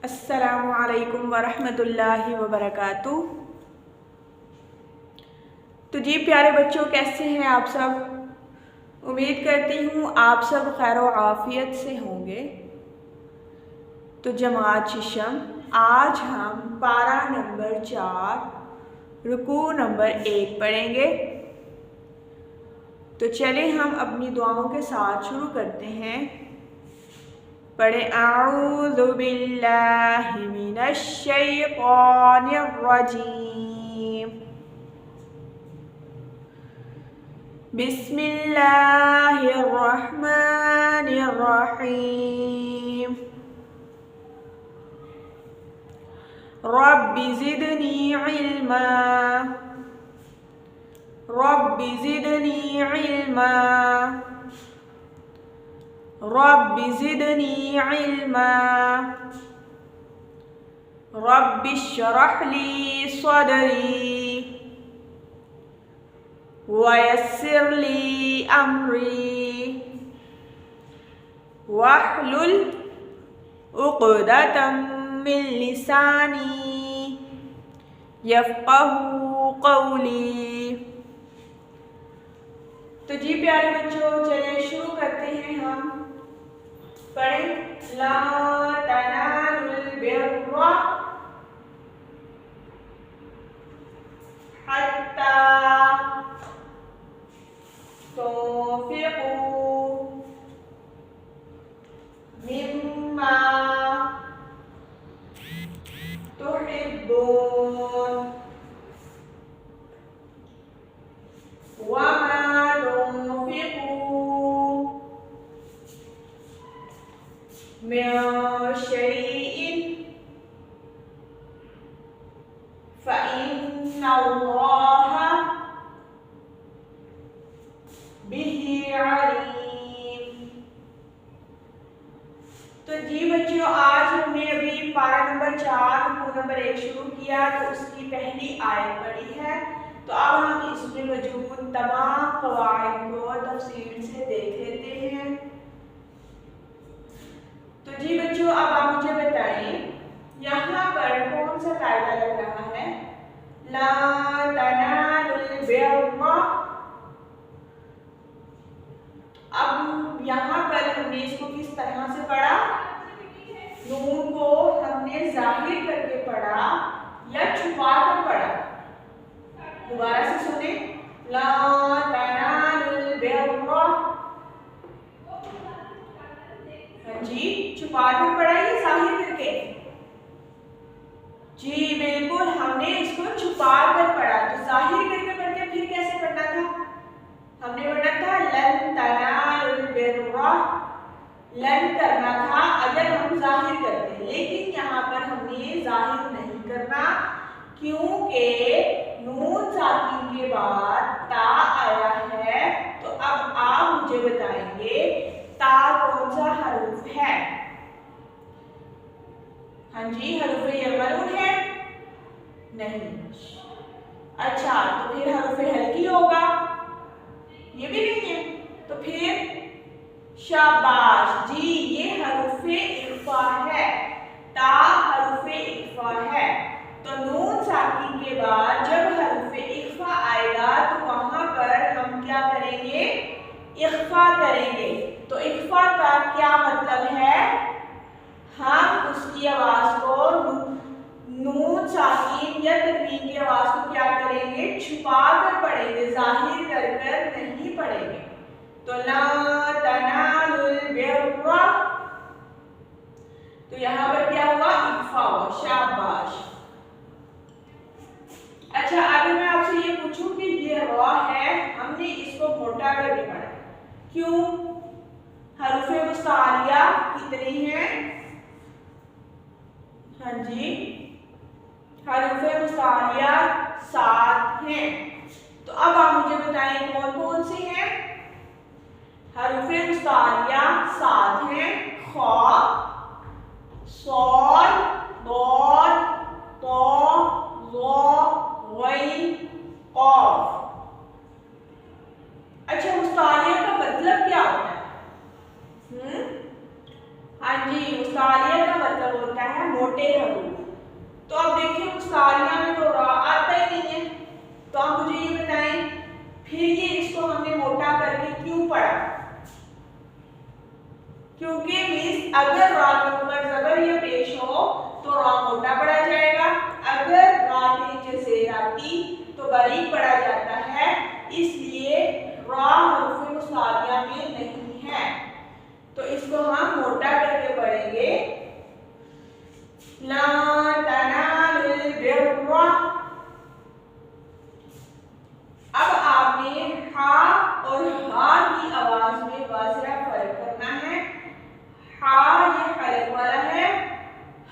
अस्सलामु अलैकुम वरहमतुल्लाहि वबरकातुह। तो जी प्यारे बच्चों, कैसे हैं आप सब। उम्मीद करती हूँ आप सब खैर व आफियत से होंगे। तो जमात शिशम, आज हम पारा नंबर 4 रुकू नंबर 1 पढ़ेंगे। तो चलें हम अपनी दुआओं के साथ शुरू करते हैं। पढ़े आऊज़ु बिल्लाहि मिनश शैतानिर रजीम। बिस्मिल्लाहिर रहमानिर रहीम। Rabbi ज़िदनी इल्मा, rabbi ज़िदनी इल्मा, rabbi ज़िदनी इल्मा। रब्बि इश्रह ली सदरी वयस्सिर ली अमरी वहलुल उक़दतम मिन लिसानी यफ़क़हू क़ौली। तो जी प्यारे बच्चों, चलिए शुरू करते हैं हम। पढ़ें ला तनालुल बिर्रा हत्ता तुन्फ़िक़ू मिम्मा तुहिब्बून वमा तुन्फ़िक़ू मिन शैइन फ़इन्नल्लाहा बिही अलीम। तो जी बच्चों, आज हमने अभी पारा नंबर 4 रुकू नंबर 1 शुरू किया, तो उसकी पहली आयत पढ़ी है। तो अब हम इसमें मौजूद तमाम क़वाइद को तफसील से देख लेते हैं। तो जी बच्चों, अब आप मुझे बताएं यहाँ पर कौन सा कायदा लग रहा है। ला तनालुल बिर्रा। अब यहाँ पर हमने इसको किस तरह से पढ़ा। नून को हमने जाहिर करके पढ़ा या छुपा कर पढ़ा। दोबारा से सुने, ला तनालुल बिर्रा। हाँ जी, छुपा कर पढ़ा या जाहिर करके। जी बिल्कुल, हमने इसको छुपा कर पढ़ा। तो जाहिर करके पढ़ते फिर कैसे पढ़ना था। हमने पढ़ा था लन तनालुल बिर्रा, लन करना था अगर हम जाहिर करते, लेकिन यहाँ पर हमने जाहिर नहीं करना, क्योंकि नून साकिन के बाद ता आया है। तो अब आप मुझे बताएंगे ता कौन सा हरूफ है। हाँ जी, हरूफ यमरून है नहीं। अच्छा, तो फिर हरूफ हल्की होगा, ये भी नहीं है। तो फिर शाबाश जी, ये हरूफे इख्फा है। ता हरूफे इख्फा है। तो नून साकिन के बाद जब हरूफे इख्फा आएगा तो वहां पर हम क्या करेंगे, इख्फा करेंगे। तो इख्फा का क्या मतलब है, हम उसकी आवाज को नून साकिन या तनवीन की आवाज को क्या करेंगे, छुपा कर पढ़ेंगे, जाहिर कर कर नहीं पढ़ेंगे। तो ला तनालुल बिर्रा, तो यहाँ पर क्या हुआ, इख्फा हुआ। शाबाश। अच्छा, अगर मैं आपसे ये पूछूं कि ये रा है, हमने इसको मोटा करके पढ़ा, क्यों। हरूफे मुस्तारिया कितनी हैं। हाँ जी, हरूफे मुस्तारिया 7 हैं। तो अब आप मुझे बताएं कौन कौन से हैं। हरूफे मुस्तारिया 7 हैं। खा, सॉद, दौद, तो, ज़ो, गई, क़ाफ। अच्छा, मुस्तारिया का मतलब क्या होता है। हाँ जी, मुस्तारिया का मतलब होता है मोटे हरूफ। तो अब देखिए मुस्तारिया में तो रा आता ही नहीं है, तो आप मुझे ये बताएं फिर ये इसको हमने मोटा करके क्यों पढ़ा? क्योंकि मीन्स अगर रा के ऊपर जबर या पेश हो तो रा मोटा पढ़ा जाएगा, अगर रा के नीचे जेर आती तो बारीक पढ़ा जाता है, इसलिए रा हरूफ मुस्तारिया में नहीं है, तो इसको हम मोटा करके पढ़ेंगे। ला तनालुल बिर्रा। अब आपने हा और हा की आवाज में वाज़ेह फर्क करना है। हा ये हलक वाला है,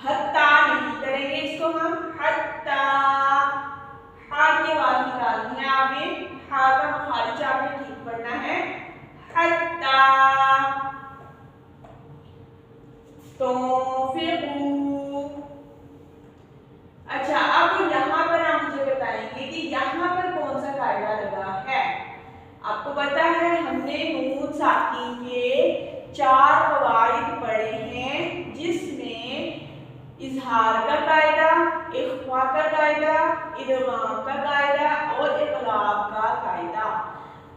हत्ता नहीं करेंगे इसको हम, हत्ता। हा की आवाज निकालनी है आपने, हा का मखारिज आपने ठीक पढ़ना है, हत्ता। तौफिकू। अच्छा, अब यहाँ पर आप मुझे बताएंगे कि यहाँ पर कौन सा कायदा लगा है। आपको पता है हमने नून साकिन के 4 कवाइद पढ़े हैं, जिसमें इजहार का कायदा, इख्फा का कायदा, इदगाम का कायदा और इक़लाब का कायदा।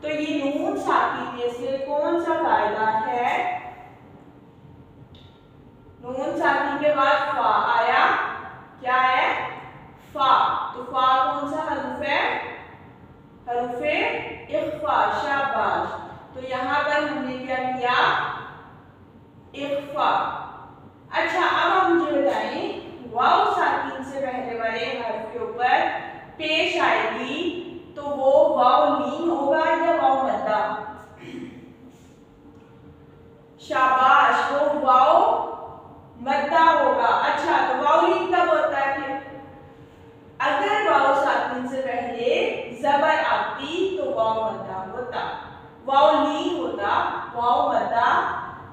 तो ये नून साकिन में से कौन सा कायदा है? नून साकिन के बाद फा आया, क्या है? फा। तो फा कौन सा हरूफ है? हरूफे इख्फा। शाबाश। तो यहाँ पर हमने क्या किया? इख्फा। अच्छा, अब आप मुझे बताएं वाव साकिन से पहले वाले हर्फ के ऊपर पेश आएगी तो वो वाव लीन होगा या वाव मद्दा? शाबाश, वो वाव मद्दा होगा। अच्छा, तो वाव लीन कब होता है फिर? अगर वाव साकिन से पहले जबर आती तो वाव मद्दा होता, वाव लीन होता, वाव मद्दा।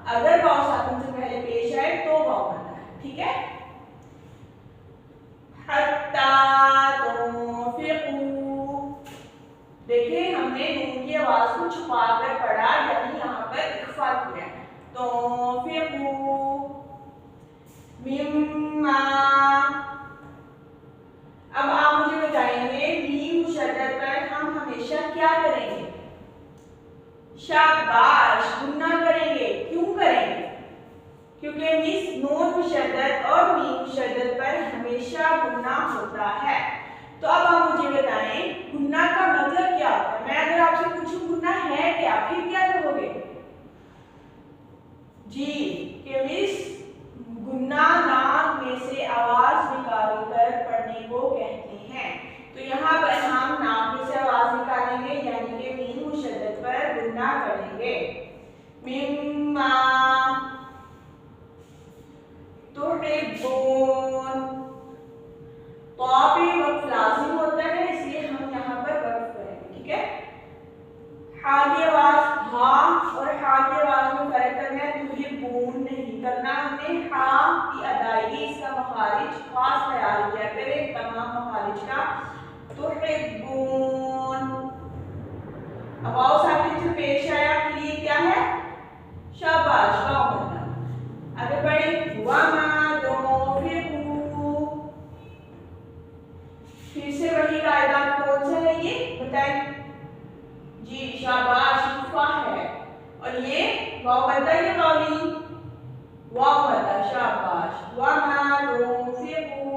अगर वाव साकिन से पहले पेश आए तो वाव मद्दा है, ठीक है। हत्ता तौफिकू। देखिए हमने नून की आवाज को छुपा कर पढ़ा, यानी यहाँ पर इख्फा किया। तौफिकू मिम्मा। अब आप मुझे बताएंगे मीम मुशद्दद पर हम हमेशा क्या करेंगे? शाबाश, गुन्ना करेंगे। क्यों करेंगे? क्योंकि मिस नून मुशद्दद और मीम मुशद्दद पर हमेशा गुन्ना होता है। तो अब आप मुझे बताएं गुन्ना का मतलब क्या होता है? मैं अगर आपसे पूछूं गुन्ना है क्या, फिर क्या कहोगे? जी, कि मिस गुन्ना नाक में से आवाज निकाल कर पढ़ने को कहते हैं। तो यहाँ पर हम नाक में से आवाज निकालेंगे, यानी कि मीम मुशद्दद पर गुन्ना करेंगे। मिम्मा तुहिब्बून। तो आप ये वक्त लाजिम होता है, इसलिए हम यहाँ पर वक्त करेंगे, ठीक है। हा की आवाज हा और हा की आवाज में फर्क करना है, तुहिब्बून नहीं करना हमने। हा की अदायगी, इसका मखारिज खास ख्याल किया करें तमाम मखारिज का। तुहिब्बून। अब वाव साकिन से पेश आया के लिए क्या है? शाबाश, वाव मद्दा। आगे बढ़े, वमा तौफिकू। फिर से वही कायदा, कौन सा है ये बताएं? जी, शाबाश, इख्फा है। और ये वाव मद्दा या वाव लीन? वाव मद्दा। शाबाश। वमा तौफिकू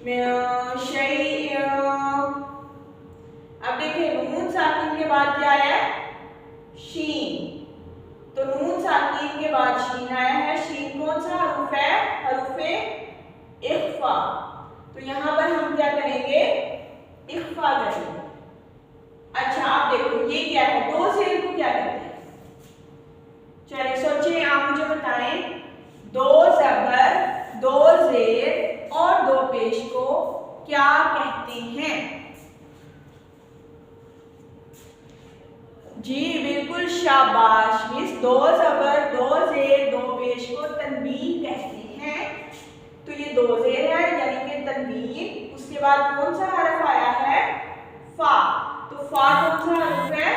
मिन शैइन। अब देखिए नून साकिन के बाद क्या आया? शीन। तो नून साकिन के बाद शीन आया है। शीन कौन सा हरूफ है? हरूफे इख्फा। तो यहाँ पर हम क्या करेंगे? इख्फा करेंगे। अच्छा, आप देखो ये क्या है? 2 जेर को क्या कहते हैं? चलिए सोचिए, आप मुझे बताएं 2 जबर, 2 जेर और 2 पेश को क्या कहते हैं? जी बिल्कुल, शाबाश मिस। 2 जबर, 2 जेर, 2 पेश को तनवीन कहते हैं। तो ये 2 जेर है यानी कि तनवीन। उसके बाद कौन सा हरफ आया है? फा। तो फा कौन सा हरफ है?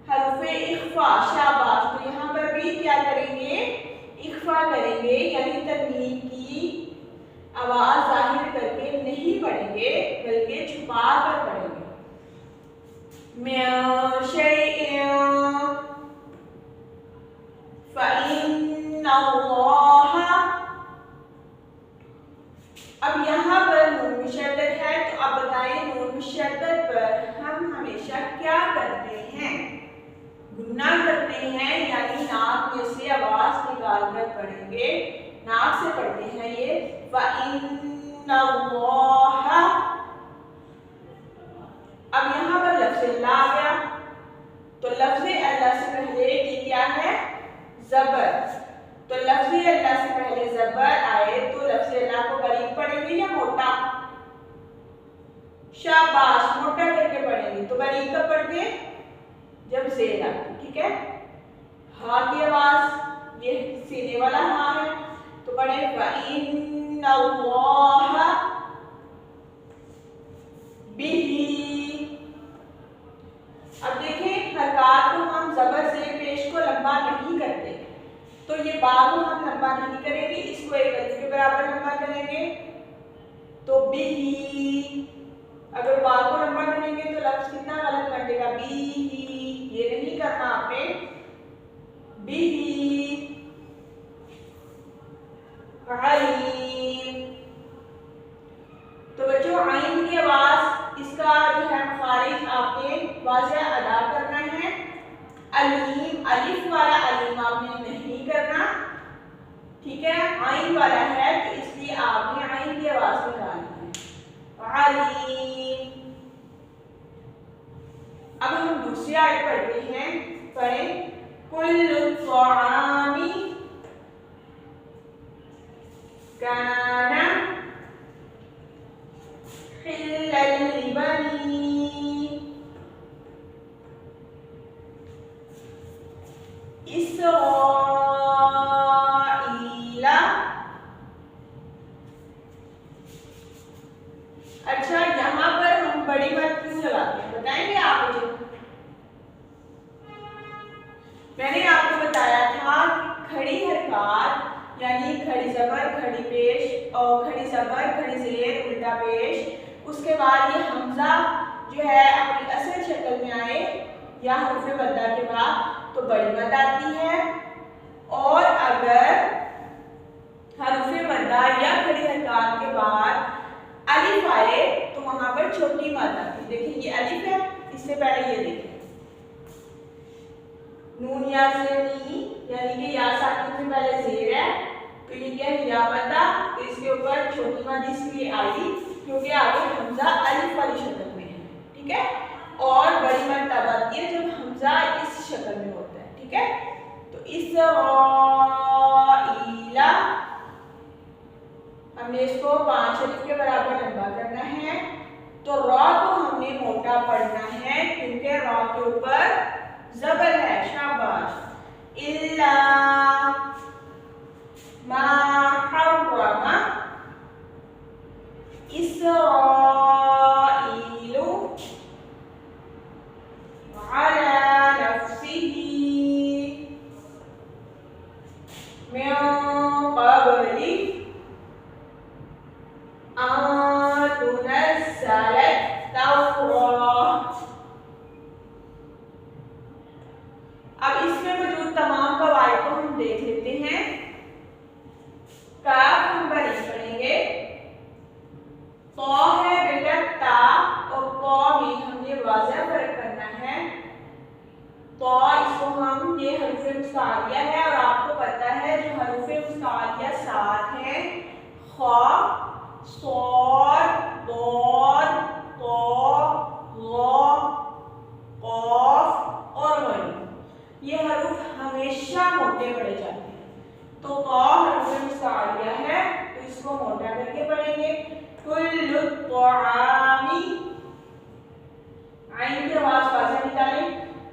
हरफ इख्फा। शाबाश। तो यहाँ पर भी क्या करेंगे? इख्फा इख्फा करेंगे यानी तन्वीन की आवाज जाहिर करके नहीं पढ़ेंगे बल्कि छुपा कर पढ़ेंगे। अब यहाँ पर नून मुशद्दद है, तो अब बताइए नून मुशद्दद पर हम हमेशा क्या करते हैं? गुन्ना करते हैं यानी नाक में से आवाज निकाल कर पढ़ेंगे, नाक से पढ़ते हैं ये फ़इन्नल्लाह। अब यहाँ पर लफ्ज़ अल्लाह आ गया, तो लफ्ज़ अल्लाह से पहले ये क्या है? ज़बर। तो लफ्ज़ अल्लाह से पहले ज़बर आए तो लफ्ज़ अल्लाह को बारीक पढ़ेंगे या मोटा? शाबाश, मोटा करके पढ़ेंगे। तो बारीक कब पढ़ते? जब ज़ेर आती, ठीक है। हा की आवाज, ये सीने वाला हा है, तो पढ़े फ़इन्नल्लाह बिही। अब देखें हरकत को हम ज़बर ज़ेर पेश को लंबा नहीं करते, तो ये बा को हम लंबा नहीं करेंगे, इसको एक अलिफ के बराबर लंबा करेंगे, तो बिही। अगर बा को लंबा करेंगे तो लफ्ज़ कितना गलत बन जाएगा? बिही। ये नहीं करना आपने, बिही। आइन, तो बच्चों आइन की आवाज, इसका जो है मखारिज आपने वाज़ेह अदा करना है। अलीम, अलिफ वाला अलीम आपने नहीं करना, ठीक है। आइन वाला है तो इसलिए आपने आइन की आवाज निकालनी है। अलीम। अब हम दूसरी आयत पढ़ते हैं, पढ़ें कुल्लु त्वामी काना हिल्लल लिबनी इसराईला। अच्छा, यहाँ पर हम बड़ी बात क्यों लगाते हैं बताएंगे आप मुझे? मैंने आपको बताया था खड़ी हरकत यानी खड़ी जबर खड़ी पेश और खड़ी जबर खड़ी ज़ेर उल्टा पेश, उसके बाद ये हमजा जो है अपनी असल शक्ल में आए या हर्फ मद्दा के बाद तो बड़ी मद आती है, और अगर हर्फ मद्दा या खड़ी हरकत के बाद अलिफ आए तो वहां पर छोटी मद आती है। देखिए ये अलिफ है, इससे पहले ये देखिए नून या से नी यानी कि या साकिन से पहले ज़ेर है, तो ये क्या है? या मद्दा, तो इसके ऊपर छोटी मद इसलिए आई क्योंकि आगे हमजा अलिफ वाली शक्ल में है, ठीक है। और बड़ी मद तब आती है जब हमजा इस शक्ल में होता है, ठीक है। तो इसराईला हमने इसको 5 अलिफ के बराबर लंबा करना है, तो रॉ को हमने मोटा पढ़ना है क्योंकि रॉ के ऊपर ज़बर है। शाबाश। इल्ला मा हर्रमा इसराईलु अला नफ्सिही मिन क़ब्लि अन तुनज़्ज़लत तौरात। अब इसमें मौजूद तमाम कवायद को हम देख लेते हैं। काफ हम बारीक पढ़ेंगे, तो है बेटा ता और तो में हमने वाज़ेह फर्क करना है। तो इसको हम ये हरूफ मुस्तालिया है और आपको पता है जो हरूफ मुस्तालिया 7 हैं, खा, सौद, दौद, तो, ला, कौफ और गैन, ये हरूफ हमेशा मोटे पढ़े जाते हैं। तो हरूफ मुस्तालिया है तो इसको मोटा करके पढ़ेंगे। कुल्लु त्वामी, आइन की आवाज वाज़ेह निकालें।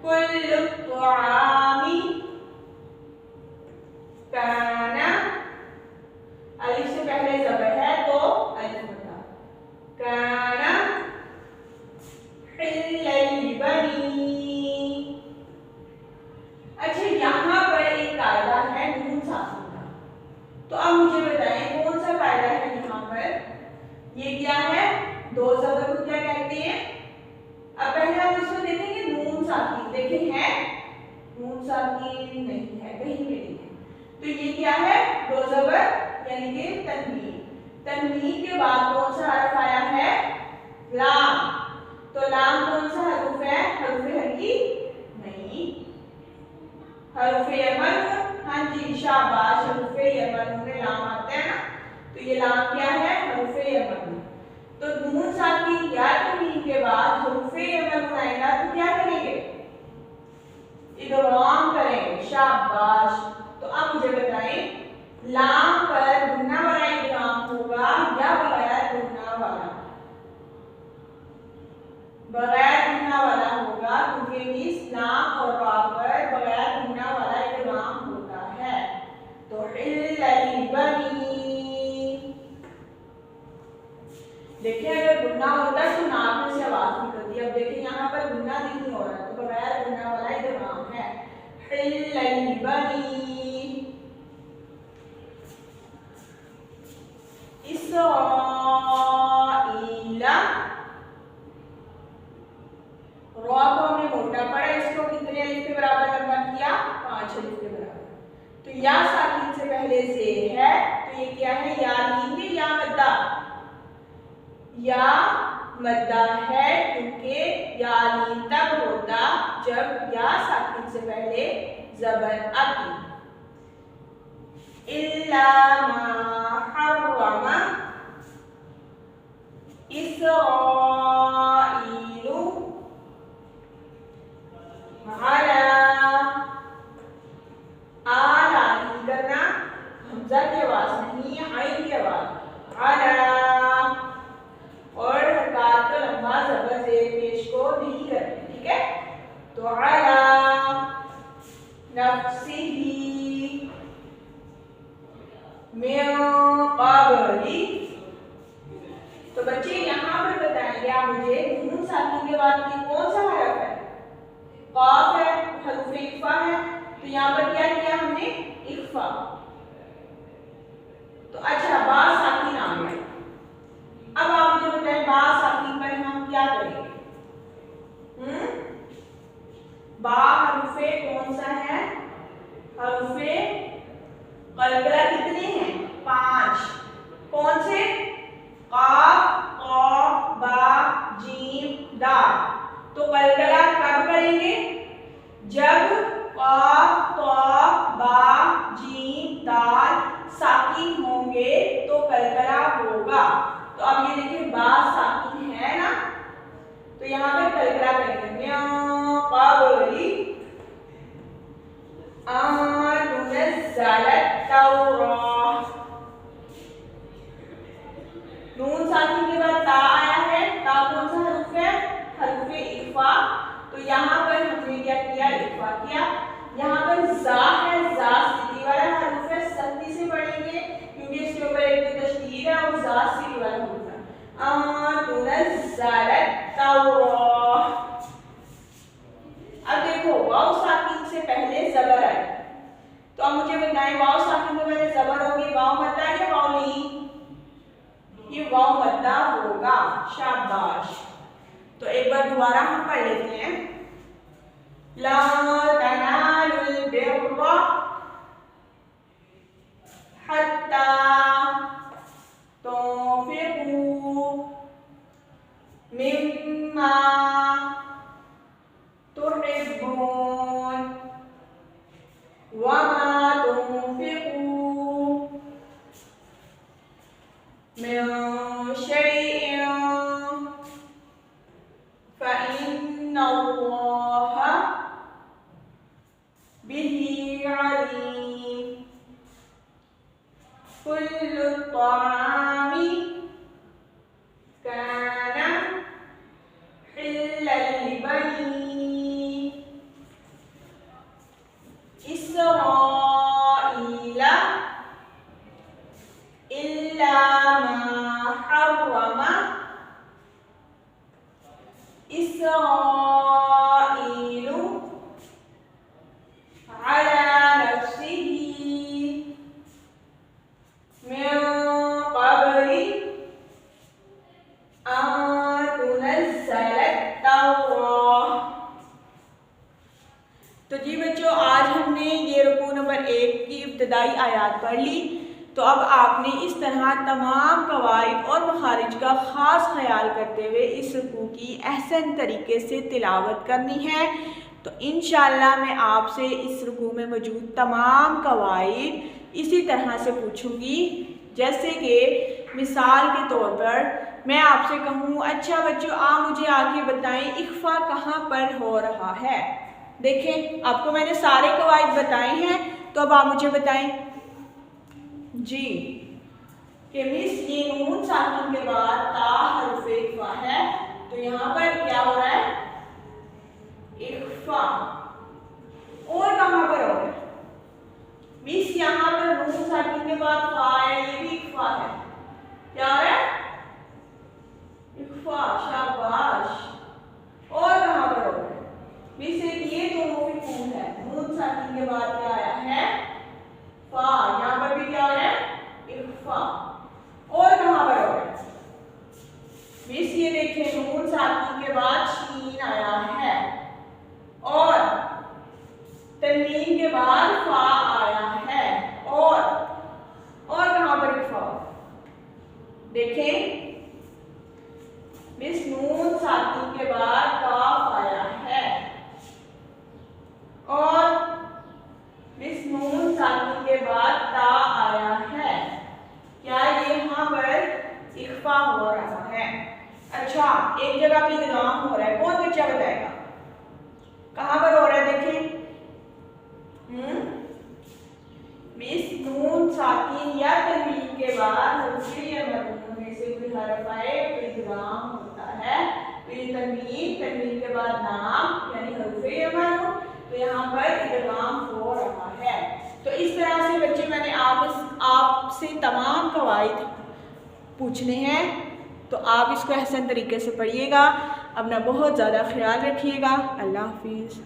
कुल्लु त्वामी काना, अलिफ से पहले ज़बर है तो अलिफ बता, काना हिल्लल लिबनी। अच्छा, यहाँ पर एक कायदा है नून साकिन का, तनवीन के बाद कौन सा हर्फ आया है? लाम। तो लाम कौन सा हर्फ है? हर्फ हल्की नहीं, हर्फ यमन। हाँ जी शाबाश, हर्फ यमन में लाम आता है ना, तो ये लाम क्या है? हर्फ यमन। तो नून साकिन या तनवीन के बाद हर्फ यमन आएगा तो क्या करेंगे? इदगाम करेंगे। शाबाश। तो अब मुझे बताएं, लाम पर गुन्ना वाला इदगाम होगा या बगैर गुन्ना वाला? बगैर गुन्ना वाला होगा, क्योंकि इस लाम और रा पर बगैर गुन्ना वाला इदगाम होता है। तो हिल्लल बनी, देखिए अगर गुन्ना होता तो नाक में से आवाज निकलती। अब देखिए यहाँ पर गुन्ना नहीं हो रहा, तो बगैर गुन्ना वाला इदगाम है। हिल्लल बनी इसराईला, रॉ को हमने मोटा पढ़ा, इसको कितने अलिफ के बराबर लंबा किया? 5 अलिफ के बराबर। तो या साकिन से पहले जेर है, तो ये क्या है? या लीन या मद्दा? या मद्दा है, क्योंकि या लीन तब होता जब या साकिन से पहले जबर आती। इल्ला मा हर्रमा इसराईलु अला, आला नहीं करना, हमजा की आवाज नहीं, आइन की आवाज। अला, और हरकत का लंबा जबर जेर पेश को नहीं करते, ठीक है? तो अला नफ्सिही मिन क़ब्ली। तो बच्चे यहाँ पर बताएंगे आप मुझे, नून साकिन के बाद की कौन सा हरफ है? काफ है, हरूफ इख्फा है। तो यहाँ पर क्या किया हमने? इख्फा। तो अच्छा बा साकिन आ गया। अब आप मुझे बताएं बा साकिन पर हम क्या करेंगे? बा हरूफे कौन सा है? हरूफे कलकला कितने हैं? 5। कौन से? काफ, कॉफ, बा, जीम, दाल। तो कलकला कब करेंगे? जब काफ, कॉफ, बा, जीम, दाल साकिन होंगे तो कलकला होगा। तो अब ये देखिए बा साकिन है ना, तो यहाँ पे कलकला करेंगे। क़ब्ली अनज़लत तौराह, नून साकिन के बाद ता आया है, ता कौन सा हरूफ है? हरूफ इख्फा। तो यहाँ पर हमने क्या किया? इख्फा किया। यहाँ पर जा है, जा स्थिति वाला हरूफ है, सख्ती से पढ़ेंगे क्योंकि इसके ऊपर एक तशदीद है और जा स्थिति वाला हरूफ है। अनज़लत तौराह। अब देखो वाव साकिन से पहले जबर आई, तो अब मुझे बताएं वाव साकिन से पहले जबर होगी, वाव मद्दा या वाव लीन? ये वाव मद्दा होगा। शाबाश। तो एक बार दोबारा हम पढ़ लेते हैं। ला तनालुल बिर्रा हत्ता तुनफिकू मिम्मा तुहिब्बून वमा तुनफिकू मिन शैइन फ़इन्नल्लाह बिही अलीम। कुल्लु त्वामी काना हिल्लल लिबनी इसराईला इल्ला मा हर्रमा इसराईलु अला नफ्सिही मिन क़ब्ली अन तुनज़्ज़लत तौराह। तो जी बच्चों, आज हमने ये रुकू नंबर 1 की इब्तिदाई आयात पढ़ ली। तो अब आपने इस तरह तमाम कवाइद और मखारिज का ख़ास ख्याल करते हुए इस रुकू की अहसन तरीके से तिलावत करनी है। तो इंशाअल्लाह मैं आपसे इस रुकू में मौजूद तमाम कवाइद इसी तरह से पूछूंगी। जैसे कि मिसाल के तौर पर मैं आपसे कहूँ, अच्छा बच्चों आप मुझे आगे बताएं इख्फा कहाँ पर हो रहा है। देखें आपको मैंने सारे कवाइद बताए हैं, तो अब आप मुझे बताएं जी कि मिस ये नून साकिन के बाद ता हर्फ इख्फा है, तो यहाँ पर क्या हो रहा है इख्फा। और कहाँ पर हो रहा है मिस, यहाँ पर नून साकिन के बाद फा है, ये भी इख्फा है। क्या हो रहा है इख्फा, शाबाश। और कहाँ पर हो रहा है मिस, एक ये दोनों भी खून है, नून साकिन के बाद क्या आया है फा, यहाँ पर भी क्या हो रहा है इख्फा। और कहाँ पर हो रहा है मिस, ये देखें नून साकिन के बाद शीन आया है और तन्वीन के बाद फा आया है और कहाँ पर इख्फा। देखें मिस नून साकिन के बाद काफ आया है और मिस नून साकिन के बाद ता आया है। क्या ये यहाँ पर इख्फा हो रहा है? अच्छा एक जगह पे इदगाम हो रहा है, कौन बच्चा बताएगा कहाँ पर हो रहा है? देखें मिस नून साकिन या तन्वीन के बाद हर्फ या मद्दून में से कोई हर्फ आए तो इदगाम होता है। तो ये तन्वीन के बाद नाम यानी हर्फ या मद्दून, तो यहाँ पर इदगाम हो रहा है। तो इस तरह से बच्चे मैंने आपसे तमाम कवाइद पूछने हैं, तो आप इसको एहसन तरीके से पढ़िएगा। अपना बहुत ज़्यादा ख्याल रखिएगा। अल्लाह हाफिज़।